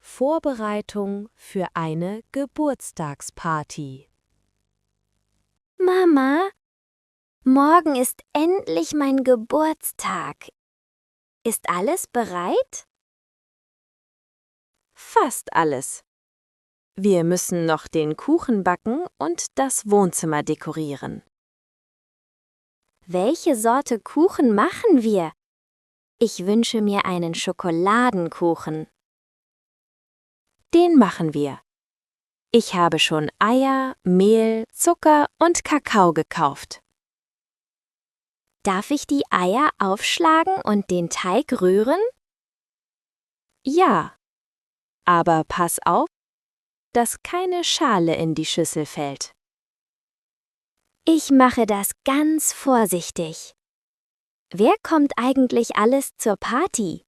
Vorbereitung für eine Geburtstagsparty. Mama, morgen ist endlich mein Geburtstag. Ist alles bereit? Fast alles. Wir müssen noch den Kuchen backen und das Wohnzimmer dekorieren. Welche Sorte Kuchen machen wir? Ich wünsche mir einen Schokoladenkuchen. Den machen wir. Ich habe schon Eier, Mehl, Zucker und Kakao gekauft. Darf ich die Eier aufschlagen und den Teig rühren? Ja, aber pass auf, dass keine Schale in die Schüssel fällt. Ich mache das ganz vorsichtig. Wer kommt eigentlich alles zur Party?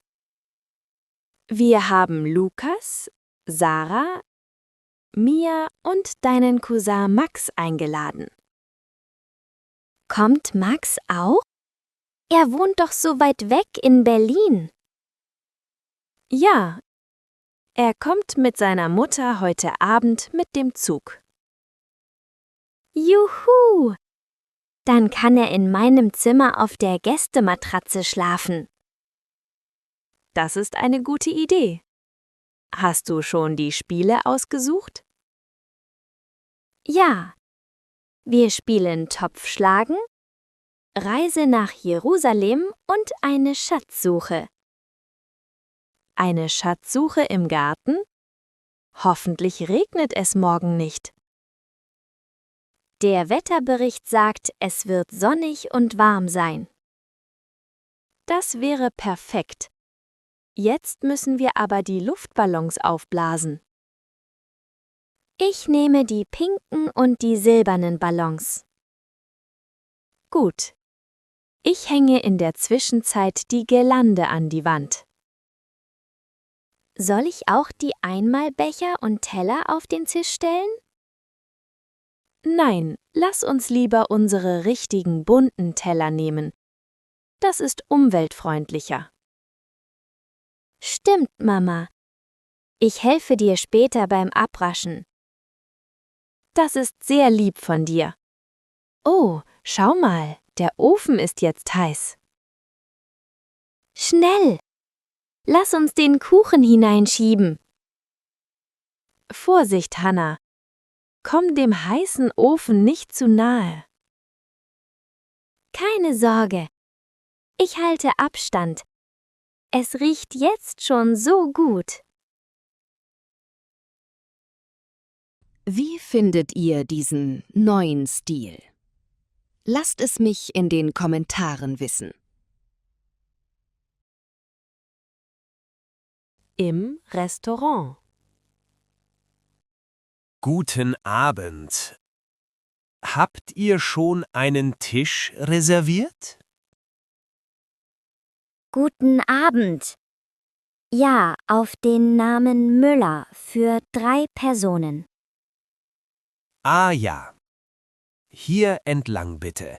Wir haben Lukas, Sarah, Mia und deinen Cousin Max eingeladen. Kommt Max auch? Er wohnt doch so weit weg in Berlin. Ja, er kommt mit seiner Mutter heute Abend mit dem Zug. Juhu! Dann kann er in meinem Zimmer auf der Gästematratze schlafen. Das ist eine gute Idee. Hast du schon die Spiele ausgesucht? Ja. Wir spielen Topfschlagen, Reise nach Jerusalem und eine Schatzsuche. Eine Schatzsuche im Garten? Hoffentlich regnet es morgen nicht. Der Wetterbericht sagt, es wird sonnig und warm sein. Das wäre perfekt. Jetzt müssen wir aber die Luftballons aufblasen. Ich nehme die pinken und die silbernen Ballons. Gut. Ich hänge in der Zwischenzeit die Girlande an die Wand. Soll ich auch die Einmalbecher und Teller auf den Tisch stellen? Nein, lass uns lieber unsere richtigen bunten Teller nehmen. Das ist umweltfreundlicher. Stimmt, Mama. Ich helfe dir später beim Abraschen. Das ist sehr lieb von dir. Oh, schau mal, der Ofen ist jetzt heiß. Schnell! Lass uns den Kuchen hineinschieben. Vorsicht, Hannah. Komm dem heißen Ofen nicht zu nahe. Keine Sorge. Ich halte Abstand. Es riecht jetzt schon so gut. Wie findet ihr diesen neuen Stil? Lasst es mich in den Kommentaren wissen. Im Restaurant. Guten Abend. Habt ihr schon einen Tisch reserviert? Guten Abend. Ja, auf den Namen Müller für 3 Personen. Ah ja. Hier entlang bitte.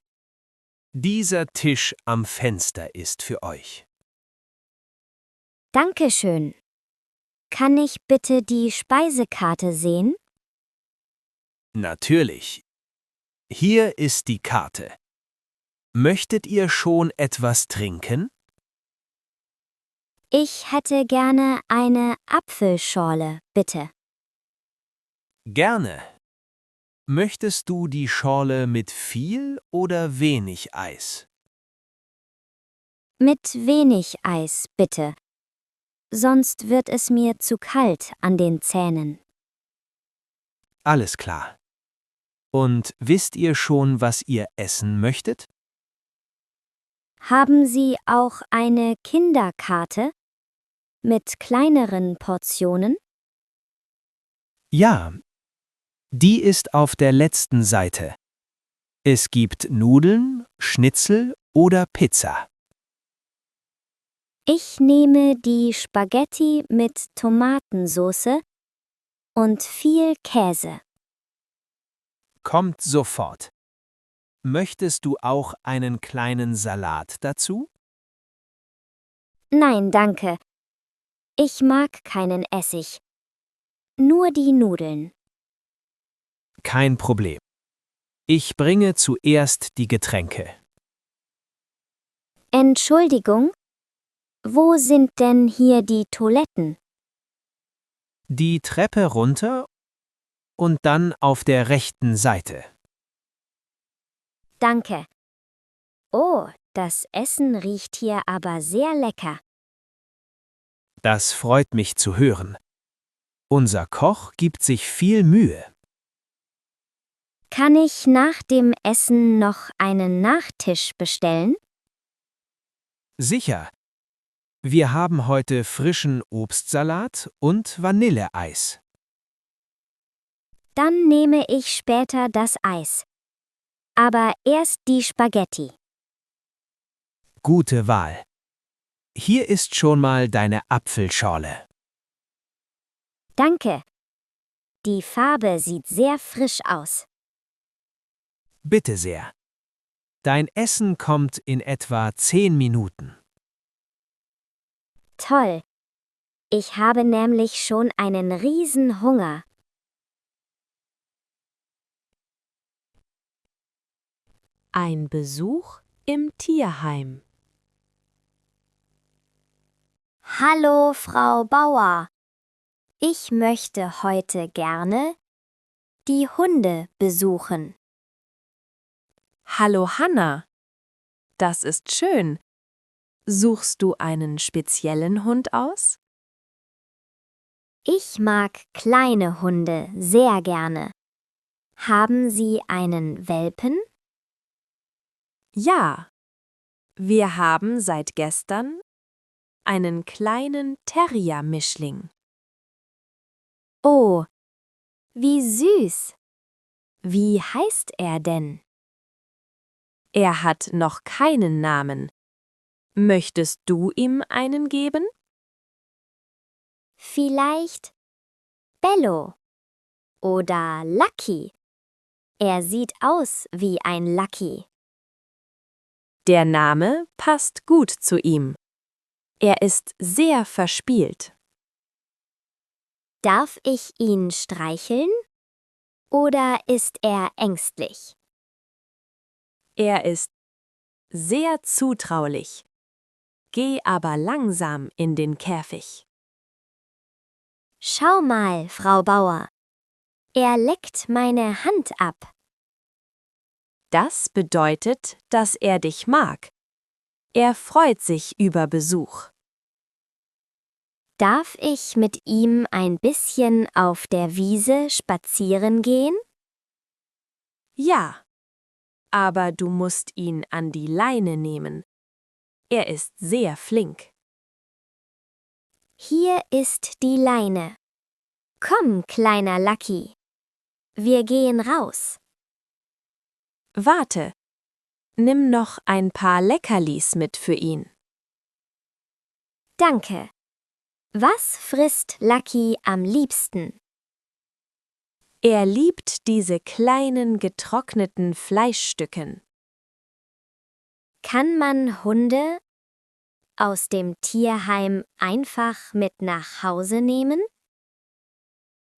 Dieser Tisch am Fenster ist für euch. Dankeschön. Kann ich bitte die Speisekarte sehen? Natürlich. Hier ist die Karte. Möchtet ihr schon etwas trinken? Ich hätte gerne eine Apfelschorle, bitte. Gerne. Möchtest du die Schorle mit viel oder wenig Eis? Mit wenig Eis, bitte. Sonst wird es mir zu kalt an den Zähnen. Alles klar. Und wisst ihr schon, was ihr essen möchtet? Haben Sie auch eine Kinderkarte mit kleineren Portionen? Ja. Die ist auf der letzten Seite. Es gibt Nudeln, Schnitzel oder Pizza. Ich nehme die Spaghetti mit Tomatensauce und viel Käse. Kommt sofort. Möchtest du auch einen kleinen Salat dazu? Nein, danke. Ich mag keinen Essig. nur die Nudeln. Kein Problem. Ich bringe zuerst die Getränke. Entschuldigung, wo sind denn hier die Toiletten? Die Treppe runter und dann auf der rechten Seite. Danke. Oh, das Essen riecht hier aber sehr lecker. Das freut mich zu hören. Unser Koch gibt sich viel Mühe. Kann ich nach dem Essen noch einen Nachtisch bestellen? Sicher. Wir haben heute frischen Obstsalat und Vanilleeis. Dann nehme ich später das Eis. Aber erst die Spaghetti. Gute Wahl. Hier ist schon mal deine Apfelschorle. Danke. Die Farbe sieht sehr frisch aus. Bitte sehr. Dein Essen kommt in etwa 10 Minuten. Toll. Ich habe nämlich schon einen riesen Hunger. Ein Besuch im Tierheim. Hallo, Frau Bauer. Ich möchte heute gerne die Hunde besuchen. Hallo Hanna. Das ist schön. Suchst du einen speziellen Hund aus? Ich mag kleine Hunde sehr gerne. Haben Sie einen Welpen? Ja. Wir haben seit gestern einen kleinen Terrier-Mischling. Oh, wie süß. Wie heißt er denn? Er hat noch keinen Namen. Möchtest du ihm einen geben? Vielleicht Bello oder Lucky. Er sieht aus wie ein Lucky. Der Name passt gut zu ihm. Er ist sehr verspielt. Darf ich ihn streicheln? Oder ist er ängstlich? Er ist sehr zutraulich. Geh aber langsam in den Käfig. Schau mal, Frau Bauer. Er leckt meine Hand ab. Das bedeutet, dass er dich mag. Er freut sich über Besuch. Darf ich mit ihm ein bisschen auf der Wiese spazieren gehen? Ja, aber du musst ihn an die Leine nehmen. Er ist sehr flink. Hier ist die Leine. Komm, kleiner Lucky. Wir gehen raus. Warte, nimm noch ein paar Leckerlis mit für ihn. Danke. Was frisst Lucky am liebsten? Er liebt diese kleinen getrockneten Fleischstücken. Kann man Hunde aus dem Tierheim einfach mit nach Hause nehmen?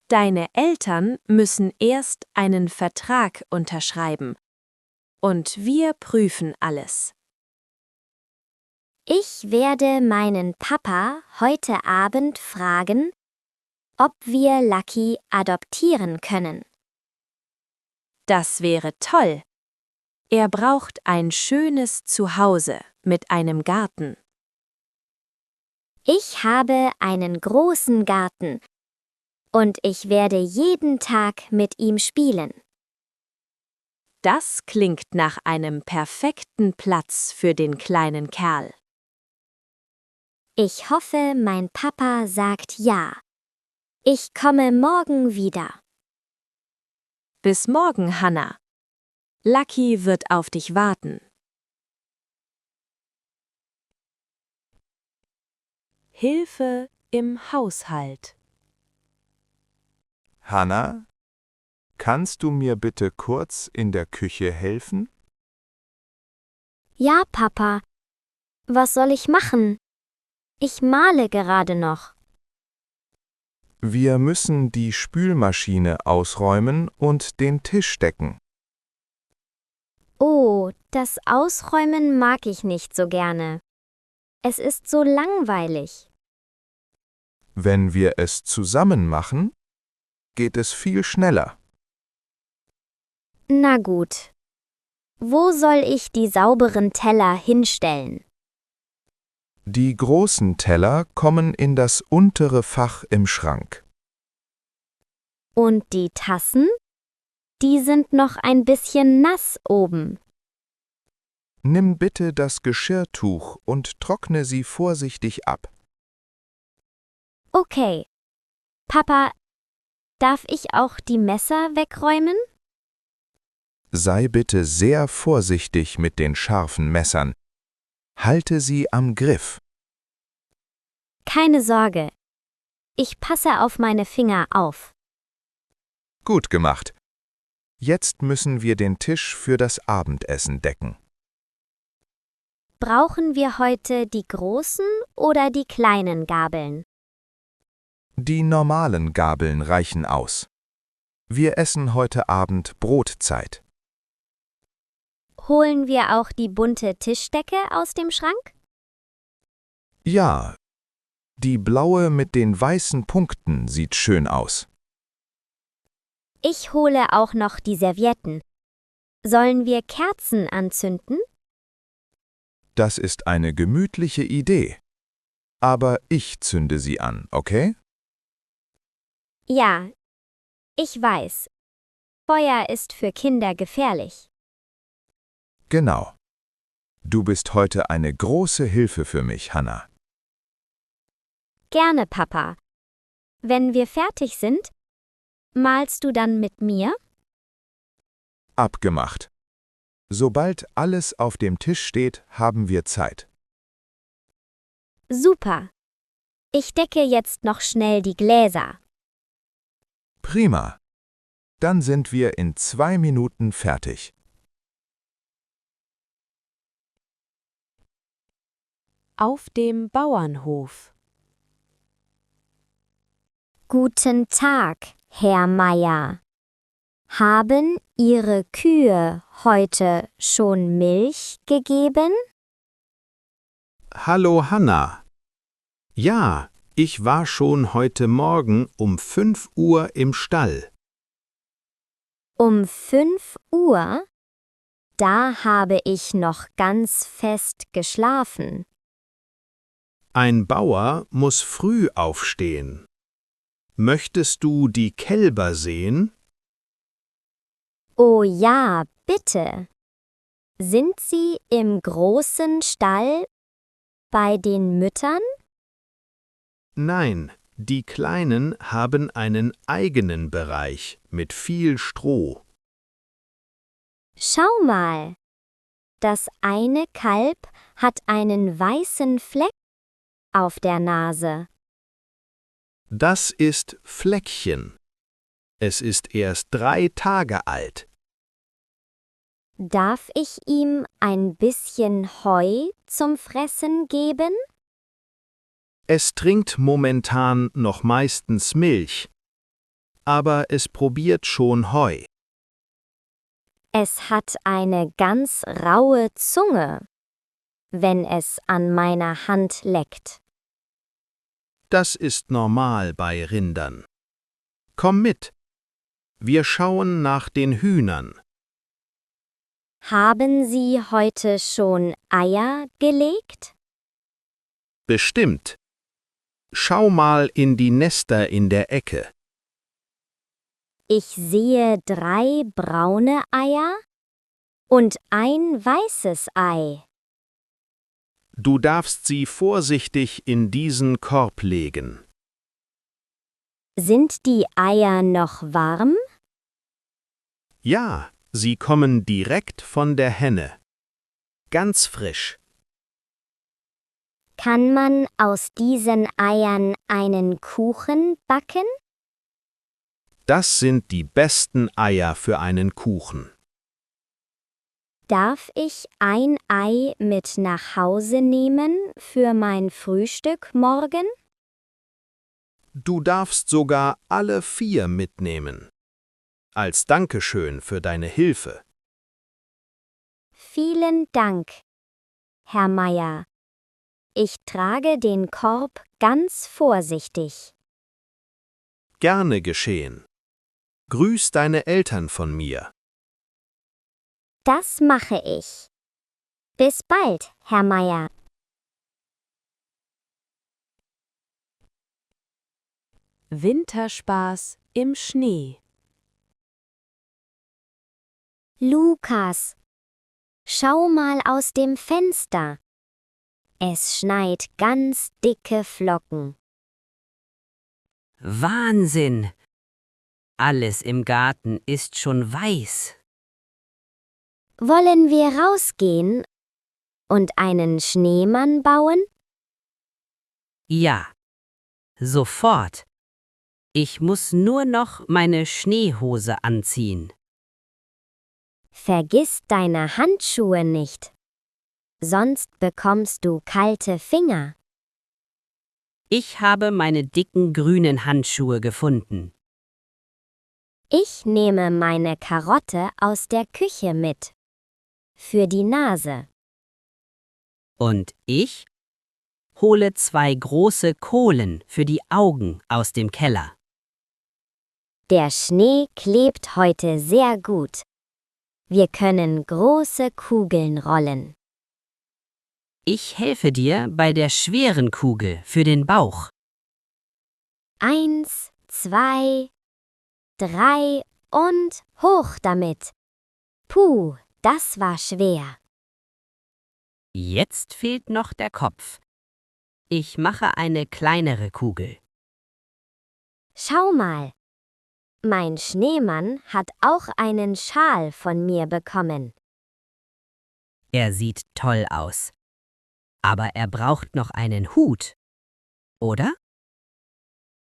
Deine Eltern müssen erst einen Vertrag unterschreiben. Und wir prüfen alles. Ich werde meinen Papa heute Abend fragen, ob wir Lucky adoptieren können. Das wäre toll. Er braucht ein schönes Zuhause mit einem Garten. Ich habe einen großen Garten und ich werde jeden Tag mit ihm spielen. Das klingt nach einem perfekten Platz für den kleinen Kerl. Ich hoffe, mein Papa sagt ja. Ich komme morgen wieder. Bis morgen, Hanna. Lucky wird auf dich warten. Hilfe im Haushalt. Hanna, kannst du mir bitte kurz in der Küche helfen? Ja, Papa. Was soll ich machen? Ich male gerade noch. Wir müssen die Spülmaschine ausräumen und den Tisch decken. Oh, das Ausräumen mag ich nicht so gerne. Es ist so langweilig. Wenn wir es zusammen machen, geht es viel schneller. Na gut. Wo soll ich die sauberen Teller hinstellen? Die großen Teller kommen in das untere Fach im Schrank. Und die Tassen? Die sind noch ein bisschen nass oben. Nimm bitte das Geschirrtuch und trockne sie vorsichtig ab. Okay. Papa, darf ich auch die Messer wegräumen? Sei bitte sehr vorsichtig mit den scharfen Messern. Halte sie am Griff. Keine Sorge. Ich passe auf meine Finger auf. Gut gemacht. Jetzt müssen wir den Tisch für das Abendessen decken. Brauchen wir heute die großen oder die kleinen Gabeln? Die normalen Gabeln reichen aus. Wir essen heute Abend Brotzeit. Holen wir auch die bunte Tischdecke aus dem Schrank? Ja, die blaue mit den weißen Punkten sieht schön aus. Ich hole auch noch die Servietten. Sollen wir Kerzen anzünden? Das ist eine gemütliche Idee. Aber ich zünde sie an, okay? Ja, ich weiß. Feuer ist für Kinder gefährlich. Genau. Du bist heute eine große Hilfe für mich, Hannah. Gerne, Papa. Wenn wir fertig sind, malst du dann mit mir? Abgemacht. Sobald alles auf dem Tisch steht, haben wir Zeit. Super. Ich decke jetzt noch schnell die Gläser. Prima. Dann sind wir in 2 Minuten fertig. Auf dem Bauernhof. Guten Tag, Herr Meier. Haben Ihre Kühe heute schon Milch gegeben? Hallo Hanna. Ja, ich war schon heute Morgen um 5 Uhr im Stall. Um 5 Uhr? Da habe ich noch ganz fest geschlafen. Ein Bauer muss früh aufstehen. Möchtest du die Kälber sehen? Oh ja, bitte. Sind Sie im großen Stall bei den Müttern? Nein, die Kleinen haben einen eigenen Bereich mit viel Stroh. Schau mal. Das eine Kalb hat einen weißen Fleck auf der Nase. Das ist Fleckchen. Es ist erst 3 Tage alt. Darf ich ihm ein bisschen Heu zum Fressen geben? Es trinkt momentan noch meistens Milch, aber es probiert schon Heu. Es hat eine ganz raue Zunge, wenn es an meiner Hand leckt. Das ist normal bei Rindern. Komm mit. Wir schauen nach den Hühnern. Haben Sie heute schon Eier gelegt? Bestimmt. Schau mal in die Nester in der Ecke. Ich sehe 3 braune Eier und ein weißes Ei. Du darfst sie vorsichtig in diesen Korb legen. Sind die Eier noch warm? Ja, sie kommen direkt von der Henne. Ganz frisch. Kann man aus diesen Eiern einen Kuchen backen? Das sind die besten Eier für einen Kuchen. Darf ich ein Ei mit nach Hause nehmen für mein Frühstück morgen? Du darfst sogar alle 4 mitnehmen. Als Dankeschön für deine Hilfe. Vielen Dank, Herr Meier. Ich trage den Korb ganz vorsichtig. Gerne geschehen. Grüß deine Eltern von mir. Das mache ich. Bis bald, Herr Meier. Winterspaß im Schnee. Lukas, schau mal aus dem Fenster. Es schneit ganz dicke Flocken. Wahnsinn! Alles im Garten ist schon weiß. Wollen wir rausgehen und einen Schneemann bauen? Ja, sofort. Ich muss nur noch meine Schneehose anziehen. Vergiss deine Handschuhe nicht, sonst bekommst du kalte Finger. Ich habe meine dicken grünen Handschuhe gefunden. Ich nehme meine Karotte aus der Küche mit. Für die Nase. Und ich hole 2 große Kohlen für die Augen aus dem Keller. Der Schnee klebt heute sehr gut. Wir können große Kugeln rollen. Ich helfe dir bei der schweren Kugel für den Bauch. 1, 2, 3 und hoch damit. Puh, das war schwer. Jetzt fehlt noch der Kopf. Ich mache eine kleinere Kugel. Schau mal. Mein Schneemann hat auch einen Schal von mir bekommen. Er sieht toll aus. Aber er braucht noch einen Hut. Oder?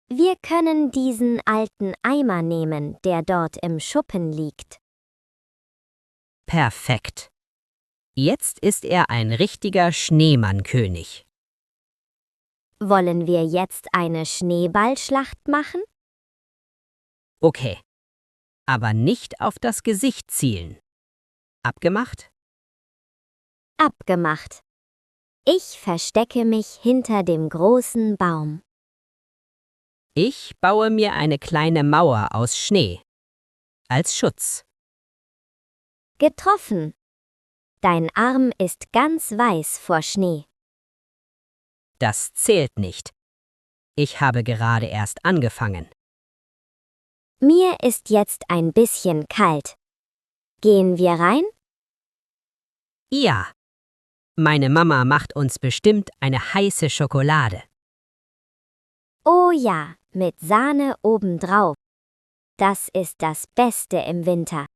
Wir können diesen alten Eimer nehmen, der dort im Schuppen liegt. Perfekt. Jetzt ist er ein richtiger Schneemannkönig. Wollen wir jetzt eine Schneeballschlacht machen? Okay. Aber nicht auf das Gesicht zielen. Abgemacht? Abgemacht. Ich verstecke mich hinter dem großen Baum. Ich baue mir eine kleine Mauer aus Schnee. Als Schutz. Getroffen. Dein Arm ist ganz weiß vor Schnee. Das zählt nicht. Ich habe gerade erst angefangen. Mir ist jetzt ein bisschen kalt. Gehen wir rein? Ja. Meine Mama macht uns bestimmt eine heiße Schokolade. Oh ja, mit Sahne obendrauf. Das ist das Beste im Winter.